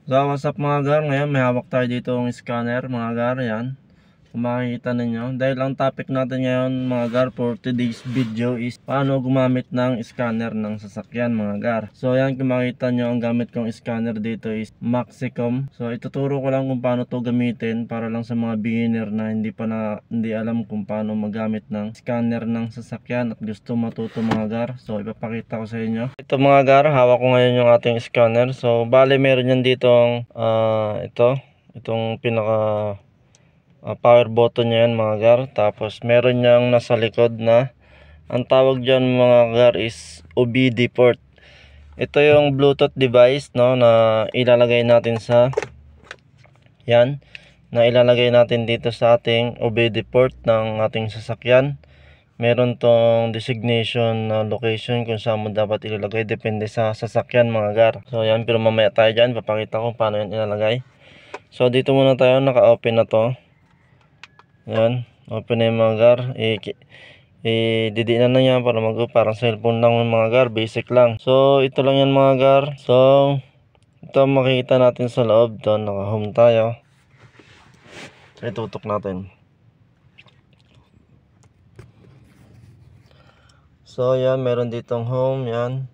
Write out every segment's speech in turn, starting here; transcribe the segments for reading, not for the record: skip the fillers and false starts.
So what's up mga gar, ngayon may hawak tayo dito ng scanner mga gar, yan. Kung makikita ninyo, dahil ang topic natin ngayon mga gar for today's video is paano gumamit ng scanner ng sasakyan mga gar. So yan, kung makikita nyo, ang gamit kong scanner dito is Maxicom. So ituturo ko lang kung paano to gamitin para lang sa mga beginner na hindi alam kung paano magamit ng scanner ng sasakyan at gusto matuto mga gar. So ipapakita ko sa inyo. Ito mga gar, hawak ko ngayon yung ating scanner. So bale meron yan ditong itong pinaka power button niya yan mga gar. Tapos meron niyang nasa likod na ang tawag dyan mga gar is OBD port. Ito yung Bluetooth device no, na ilalagay natin sa yan, na ilalagay natin dito sa ating OBD port ng ating sasakyan. Meron tong designation na location kung saan mo dapat ilalagay, depende sa sasakyan mga gar. So yan, pero mamaya tayo dyan, papakita ko paano yan ilalagay. So dito muna tayo, naka-open na to. Yan, open na yung mga gar. Didiinan na yan para parang cellphone lang yung mga gar, basic lang. So ito lang yan mga gar. So ito makikita natin sa loob. Ito, naka-home tayo. So itutok natin. So yan, meron ditong home, yan.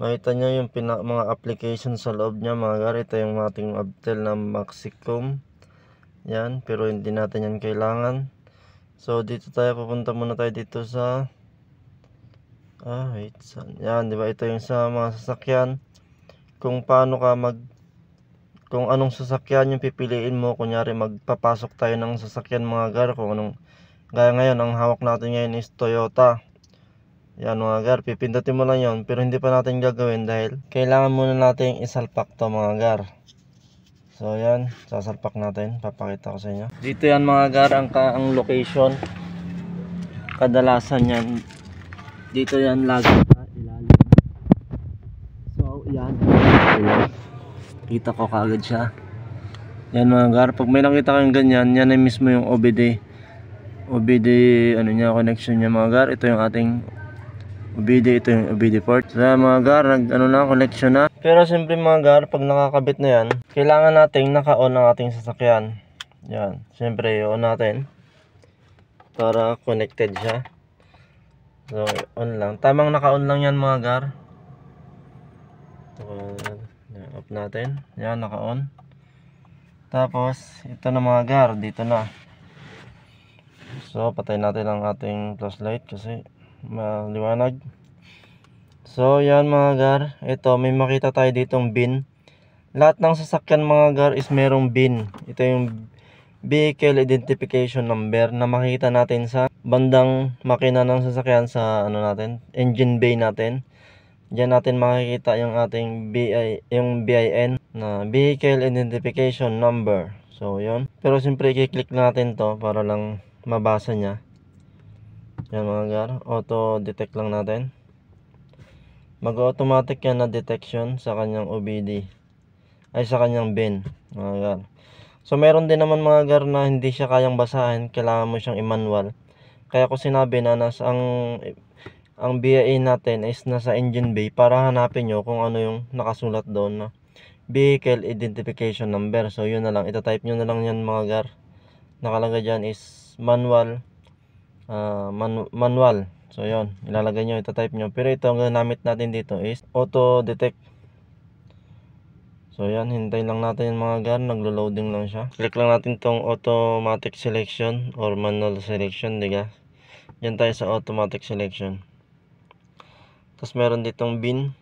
Makita nyo yung mga application sa loob niya mga gar. Ito yung ating Abtel na Maxicom. Yan, pero hindi natin yan kailangan. So dito tayo, pupunta muna tayo dito sa yan, di ba? Ito yung sa mga sasakyan. Kung paano ka kung anong sasakyan yung pipiliin mo. Kunyari magpapasok tayo ng sasakyan mga gar, kung anong, gaya ngayon ang hawak natin ngayon is Toyota. Yan mga gar, pipindutin mo lang yon, pero hindi pa natin gagawin dahil kailangan muna natin isalpak to mga gar. So yan, sasalpak natin, papakita ko sa inyo. Dito yan mga gar, ang location. Kadalasan yan, dito yan lagi sa ilalim. So yan, kita ko kagad siya. Yan mga gar, pag may nakita kayong ganyan, yan ay mismo yung OBD ano niya, connection niya mga gar. Ito yung ating OBD, ito yung OBD port. So mga gar, connection na. Pero siyempre mga gar, pag nakakabit na yan, kailangan nating naka-on ang ating sasakyan. Yan, siyempre i-on natin para connected siya. So on lang, tamang naka-on lang yan mga gar. So, off natin, yan, naka-on. Tapos ito na mga gar, dito na. So patay natin ang ating flashlight kasi maliwanag. So yan mga gar, ito may makita tayo ditong bin. Lahat ng sasakyan mga gar is merong bin. Ito yung vehicle identification number na makita natin sa bandang makina ng sasakyan, sa engine bay natin. Diyan natin makikita yung ating BIN na vehicle identification number. So yun, pero siyempre i-click natin to para lang mabasa niya. Yan mga gar, auto detect lang natin. Mag-automatic yan na detection sa kanyang OBD, ay sa kanyang bin mga gar. So meron din naman mga gar na hindi siya kayang basahin, kailangan mo siyang i-manual. Kaya ko sinabi na ang BIN natin is nasa engine bay para hanapin nyo kung ano yung nakasulat doon na vehicle identification number. So yun na lang, itatype nyo na lang yan mga gar. Nakalagay dyan is manual. So yun, ilalagay nyo, itatype nyo. Pero ito ang ginamit natin dito is auto detect. So yan, hintayin lang natin yung mga gar, naglo-loading lang siya. Click lang natin tong automatic selection or manual selection, diga. Yan tayo sa automatic selection. Tapos meron ditong bin.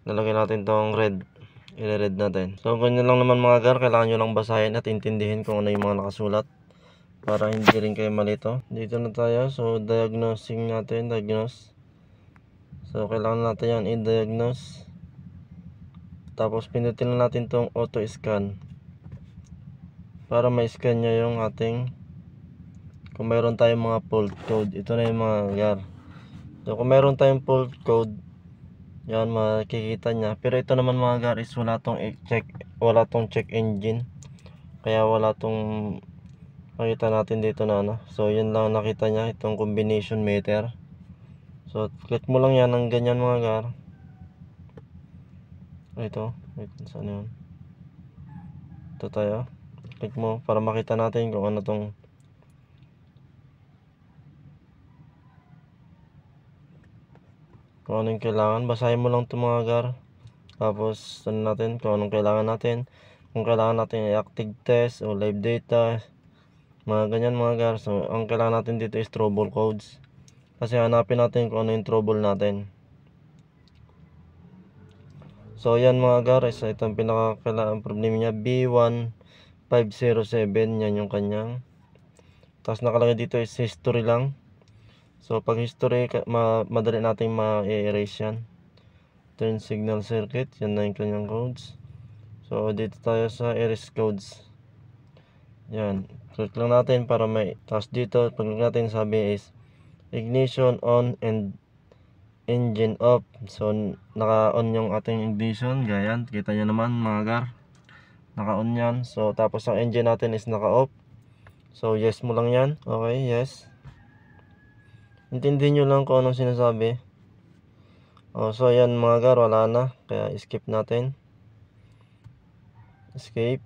Lalagay natin tong red. I-red natin. So ganyan lang naman mga gar, kailangan nyo lang basahin at intindihin kung ano yung mga nakasulat para hindi rin kayo malito. Dito na tayo. So diagnosing natin, diagnose. So kailangan natin yan i-diagnose. Tapos pindutin lang natin tong auto scan para ma-scan nya yung ating, kung meron tayong mga fault code. Ito na yung mga gar. So kung meron tayong fault code, yan makikita nya. Pero ito naman mga gar is wala tong check engine, kaya wala tong makita natin dito na So yun lang nakita nya, itong combination meter. So click mo lang yan ng ganyan mga gar. Ito, wait, saan yun? Ito tayo. Click mo para makita natin kung ano tong kung ano yung kailangan. Basahin mo lang ito mga gar. Tapos ano natin kung anong kailangan natin. Kung kailangan natin i-active test o live data, mga ganyan mga gar. So ang kailangan natin dito is trouble codes. Kasi hanapin natin kung ano yung trouble natin. So yan mga gar, ito ang pinakakailangan problem niya, B1507, yan yung kanyang. Tapos nakalagay dito is history lang. So pag history, madali natin ma-erase yan. Turn signal circuit, yan na yung kanyang codes. So dito tayo sa erase codes. Yan, click lang natin para may. Tapos dito, pag natin sabi is ignition on and engine off. So naka-on yung ating ignition, ganyan, kita nyo naman mga gar, naka-on yan. So tapos ang engine natin is naka-off. So yes mo lang yan. Okay, yes. Intindihin nyo lang kung anong sinasabi. So yan mga gar, wala na, kaya skip natin. Escape.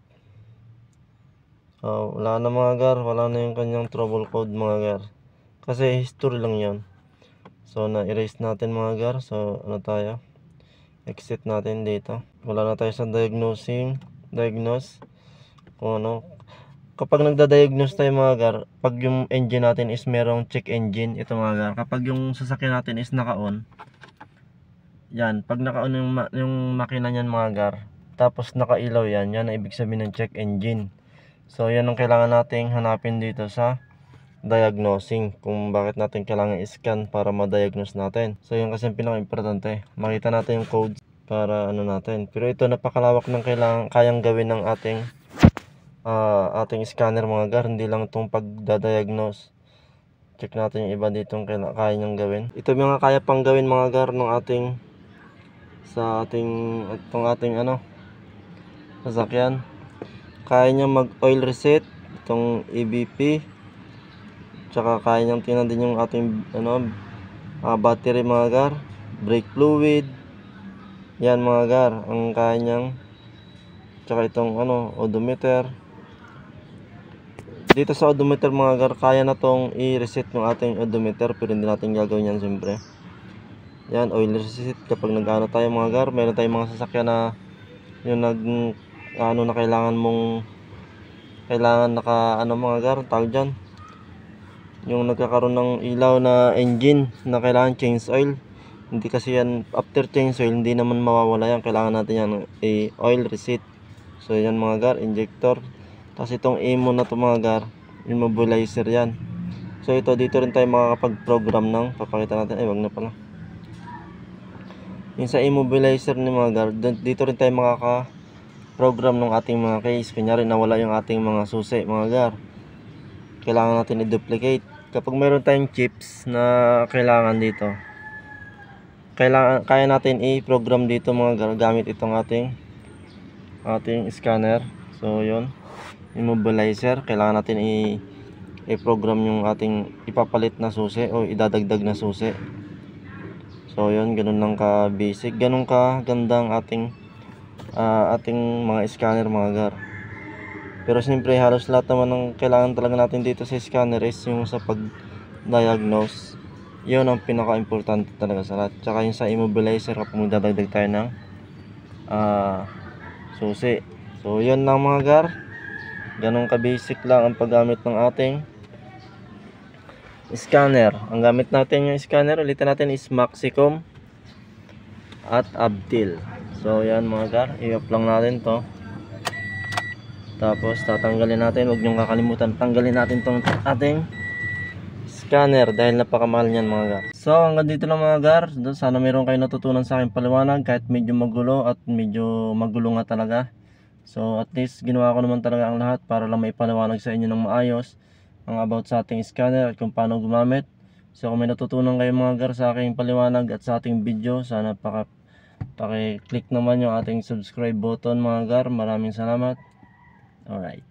Wala na mga gar, wala na yung kanyang trouble code mga gar, kasi history lang yan. So na-erase natin mga gar. So ano tayo, exit natin dito. Wala na tayo sa diagnose kung ano. Kapag nagda-diagnose tayo mga gar, pag yung engine natin is merong check engine, ito mga gar, kapag yung sasakyan natin is naka-on, yan, pag naka-on yung makina niyan mga gar, tapos naka-ilaw yan, yan ang ibig sabihin ng check engine. So yan ang kailangan nating hanapin dito sa diagnosing, kung bakit natin kailangan i-scan para ma-diagnose natin. So yun kasi yung pinaka-importante, makita natin yung codes para ano natin. Pero ito napakalawak ng kayang gawin ng ating scanner mga gar, hindi lang itong pagda-diagnose. Check natin yung iba dito kaya niyang gawin. Ito yung mga kaya pang gawin mga gar ng ating sasakyan. Kaya niya mag oil reset itong EBP. Tsaka kaya niyang tingnan din yung ating battery mga gar, brake fluid. Yan mga gar, ang kaya niyang. Tsaka itong odometer. Dito sa odometer mga gar, kaya na tong i-reset yung ating odometer, pero hindi natin gagawin yan siyempre. Yan, oil reset kapag nag-ano tayo mga gar. Meron tayong mga sasakyan na yung na kailangan naka mga gar, tawag dyan, yung nagkakaroon ng ilaw na engine na kailangan change oil. Hindi kasi yan, after change oil hindi naman mawawala yan, kailangan natin yan oil reset. So yan mga gar, injector. Tapos itong IMO na to mga gar, immobilizer yan. So ito, dito rin tayo makakapag-program ng, papakita natin, wag na pala. Yung sa immobilizer ni mga gar, dito rin tayo makaka-program ng ating mga case. Kunyari nawala yung ating mga susi mga gar, kailangan natin i-duplicate. Kapag mayroon tayong chips na kailangan dito, kaya natin i-program dito mga gamit itong ating scanner. So yun, immobilizer, kailangan natin i-program yung ating ipapalit na susi o idadagdag na susi. So yun, ganun lang ka basic, ganun ka gandang ating mga scanner mga gar. Pero siyempre halos lahat naman ng kailangan talaga natin dito sa scanner is yung sa pag-diagnose. Yun ang pinaka-importante talaga sa lahat. Tsaka yung sa immobilizer kapag magdadagdag tayo ng susi. So yun lang mga gar, ganun ka-basic lang ang paggamit ng ating scanner. Ang gamit natin yung scanner, ulitin natin, is Maxicom at Abtil. So yan mga gar, i-off lang natin to. Tapos tatanggalin natin, huwag niyong kakalimutan, tanggalin natin tong ating scanner dahil napakamahal niyan mga gar. So hanggang dito lang mga gar, sana mayroon kayo natutunan sa aking paliwanag, kahit medyo magulo at medyo magulo nga talaga. So at least ginawa ko naman talaga ang lahat para lang maipaliwanag sa inyo ng maayos ang about sa ating scanner at kung paano gumamit. So kung may natutunan kayo mga gar sa aking paliwanag at sa ating video, sana paki-click naman yung ating subscribe button mga gar. Maraming salamat. Alright.